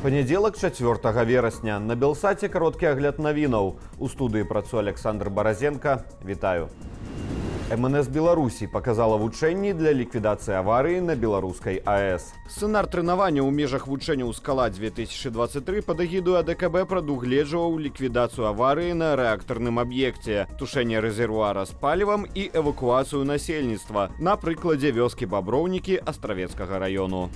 Панядзелак 4 верасня. На Белсаце кароткі агляд навінаў. У студыі працуе Александр Баразенко. Вітаю. МНС Беларусі показала вучэнні для ліквідацыі аварыі на беларускай АЭС. Сцэнар трэнавання ў межах вучэнняў «Скала-2023» пад эгідаю АДКБ прадугледжваў ліквідацыю аварыі на рэактарным аб'екце, тушэнне рэзервуара з палівам і эвакуацыю насельніцтва на прыкладзе вёскі Баброўнікі Астравецкага раёну.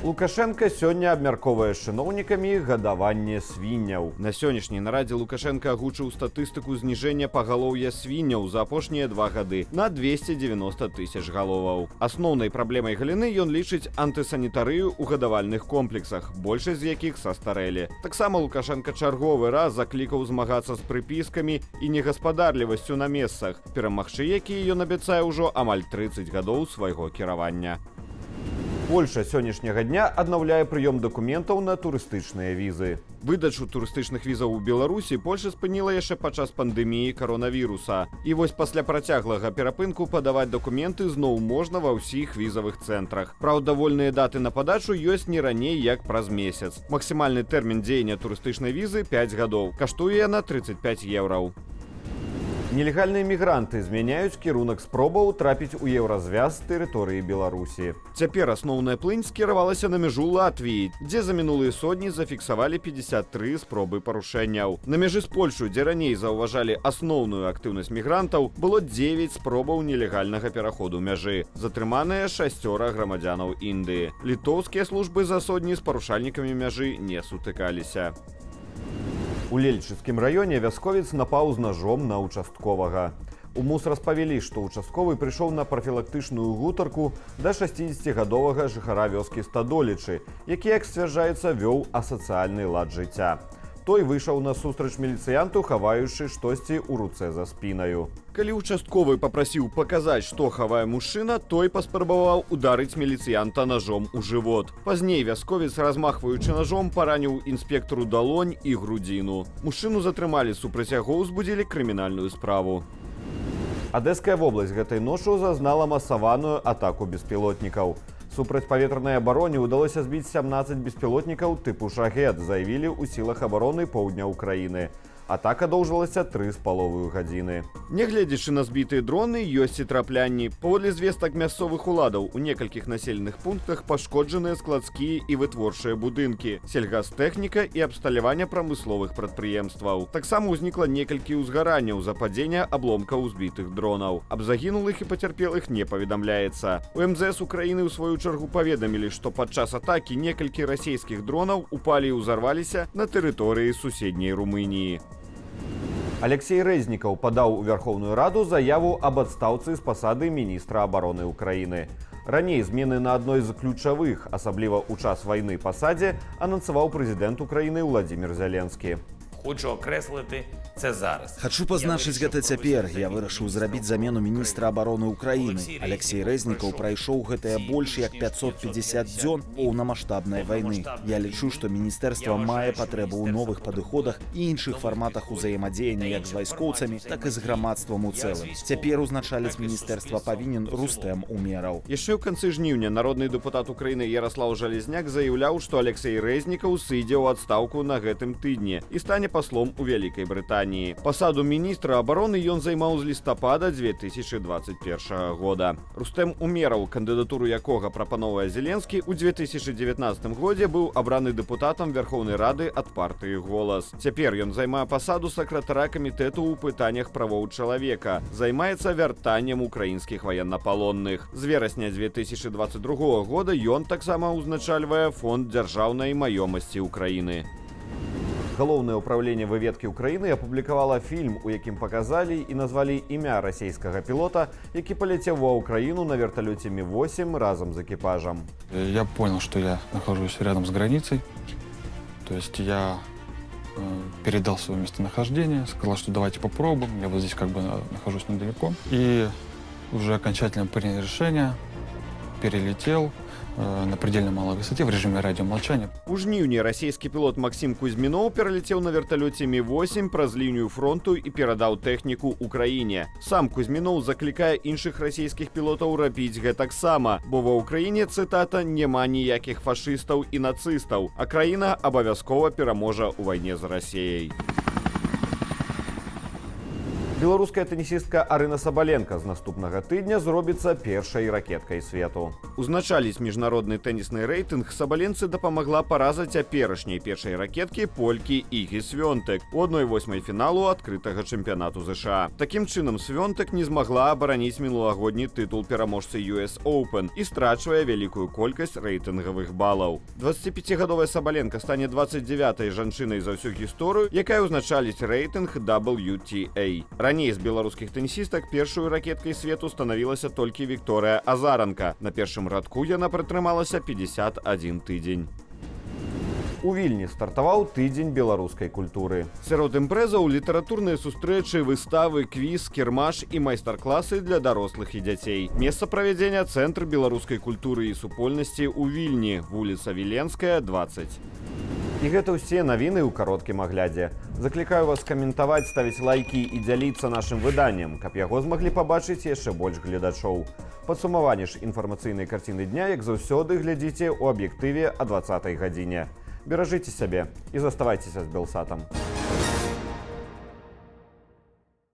Лукашенко сёння абмяркоўвае з чыноўнікамі гадаванне свінняў. На сённяшняй нарадзе Лукашенко агучыў статыстыку зніжэння пагалоўя свінняў за апошнія 2 гады на 290 тысяч галоваў. Асноўнай праблемай галіны ён лічыць антысанітарыю ў гадавальных комплексах, большасць з якіх састарэлі. Таксама Лукашенко чарговы раз заклікаў змагацца з прыпіскамі і негаспадарлівасцю на месцах, перамагчы якія ён абяцае ўжо амаль 30 гадоў свайго кіравання. Польша сённяшняга дня аднаўляе прыём дакументаў на турыстычныя візы. Выдачу турыстычных візаў у Беларусі Польша спыніла яшчэ падчас пандэміі каронавіруса. І вось пасля працяглага перапынку падаваць дакументы зноў можна ва ўсіх візавых цэнтрах. Праўда, вольныя даты на падачу ёсць не раней, як праз месяц. Максімальны тэрмін дзеяння турыстычнай візы 5 гадоў. Каштуе яна 35 еўраў. Нелегальныя мігранты змяняюць кірунак спробаў трапіць у еўразвяз з тэрыторыі Беларусі. Цяпер асноўная плынь скіравалася на мяжу Латвіі, дзе за мінулыя сотні зафіксавалі 53 спробы парушэнняў. На мяжы з Польшай, дзе раней заўважалі асноўную актыўнасць мігрантаў, было 9 спробаў нелегальнага пераходу мяжы. Затрыманыя 6 грамадзянаў Індыі. Літоўскія службы за сотні з парушальнікамі мяжы не сутыкаліся. У Лельчыцкім раёне вясковец напаў з ножом на участковага. У МУС распавялі, што участковы прыйшоў на прафілактычную гутарку да 60гадовага жыхара вёскі Стадолічы, які, як сцвярджаецца, вёў асацыяльны лад жыцця. Той выйшаў насустрач міліцыянту, хаваючы штосьці ў руцэ за спінаю. Калі участковы папрасіў паказаць, што хавае мужчына, той паспрабаваў ударыць міліцыянта ножом у жывот. Пазней вясковец, размахваючы ножом, параніў інспектару далонь і грудзіну. Мужчыну затрымалі, супраць яго ўзбудзілі крымінальную справу. Адэская вобласць гэтай ноччу зазнала масаваную атаку беспілотнікаў. Супрацьпаветранай абароне ўдалося збіць 17 беспілотнікаў тыпу «Шахед», заявілі ў сілах абароны поўдня ўкраіны. Атака доўжылася 3,5 гадзіны. Нягледзячы на збітыя дроны, ёсць і траплянні. Паводле звестак мясцовых уладаў, у некалькіх населеных пунктах пашкоджаныя складскія і вытворчыя будынкі, сельгастэхніка і абсталяванне прамысловых прадпрыемстваў. Таксама ўзнікла некалькі ўзгаранняў за падзення абломкаў збітых дронаў. Аб загінулых і пацярпелых не паведамляецца. У МЗС Украіны ў сваю чаргу паведамілі, што падчас атакі некалькі расійскіх дронаў упалі і ўзарваліся на тэрыторыі суседняй Румыніі. Алексей Рэзнікаў падаў у Верховную Раду заяву аб адстаўцы з пасады міністра абароны Украіны. Раней змены на адной з ключавых, асабліва ў час вайны пасадзе, анансаваў прэзідэнт Украіны Владзімір Зеленскі. Хочу окреслити це зараз. Хачу пазначыць гэта цяпер. Я вырашыў зрабіць замену міністра абароны Украіны. Алексей Рэзнікаў прайшоў гэтыя больш як 550 дзён поўнамаштабнай вайны. Я лічу, што міністэрства мае патрэбу ў новых падыходах і іншых фарматах узаемадзеяння як з вайскоўцамі, так і з грамадствам у цэлым. Цяпер узначаліць міністэрства павінен Рустэм Умераў. Яшчэ ў канцы жніўня народны дэпутат Украіны Ярослаў Жалезняк заявляў, што Алексей Рэзнікаў сыдзе ў адстаўку на гэтым тыдні і стане паслом у Вялікай Брытаніі. Пасаду міністра абароны ён займаў з лістапада 2021 года. Рустэм Умераў, кандыдатуру якога прапановвае Зеленскі, у 2019 годзе быў абраны дэпутатам Верхоўнай Рады ад партыі «Голас». Цяпер ён займае пасаду сакратара камітэту ў пытаннях правоў чалавека, займаецца вяртаннем украінскіх ваеннапалонных. З верасня 2022 года ён таксама ўзначальвае фонд дзяржаўнай маёмасці Украіны. Галоўнае ўпраўленне выведкі Украіны апублікавала фільм, у якім паказалі і назвалі імя расійскага пілота, які паляцеў ва Украіну на верталёце Ми-8 разам з экіпажам. Я понял, что я нахожусь рядом с границей. То есть я передал свое местонахождение, сказал, что давайте попробуем. Я вот здесь как бы нахожусь недалеко. И уже окончательно принял решение перелетел на предельно малой высоте в режиме радиомолчания. У жніўні расійскі пілот Максим Кузьміноў пералецеў на верталёце Ми-8 праз лінію фронту і перадаў тэхніку ўкраіне. Сам Кузьміноў заклікае іншых расійскіх пілотаў рабіць гэтаксама, бо ва ўкраіне, цытата, няма ніякіх фашыстаў і нацыстаў, а краіна абавязкова пераможа ў вайне з Расіяй. Беларуская тенісістка Арына Сабаленка з наступнага тыдня зробіцца першай ракеткай свету. Узначаліць міжнародны тэнісны рэйтынг Сабаленцы дапамагла параза цяперашняй першай ракеткі полькі Ігі Свёнтек у 1/8 фіналу адкрытага чэмпіянату ЗША. Такім чынам, Свёнтек не змагла абараніць мінулагодні тытул пераможцы US Open і страчвае вялікую колькасць рэйтынгавых балаў. 25гадовая Сабаленка стане 29-й жанчынай за ўсю гісторыю, якая ўзначаліць рэйтынг WTA. Раней з беларускіх тэнісістак першую ракеткай свету станавілася толькі Вікторыя Азаранка. На першым радку яна пратрымалася 51 тыдзень. У Вільні стартаваў тыдзень беларускай культуры. Сярод імпрэзаў літаратурныя сустрэчы, выставы, квіз, кірмаш і майстар-класы для дарослых і дзяцей. Месца правядзення цэнтр беларускай культуры і супольнасці ў Вільні, вуліца Віленская, 20. І гэта ўсе навіны ў кароткім аглядзе. Заклікаю вас каментаваць, ставіць лайкі і дзяліцца нашым выданнем, каб яго змаглі пабачыць яшчэ больш гледачоў. Падсумаванне ж інфармацыйнай карціны дня, як заўсёды, глядзіце ў аб'ектыве о 20-й гадзіне. Беражыце сябе і заставайцеся з Белсатам.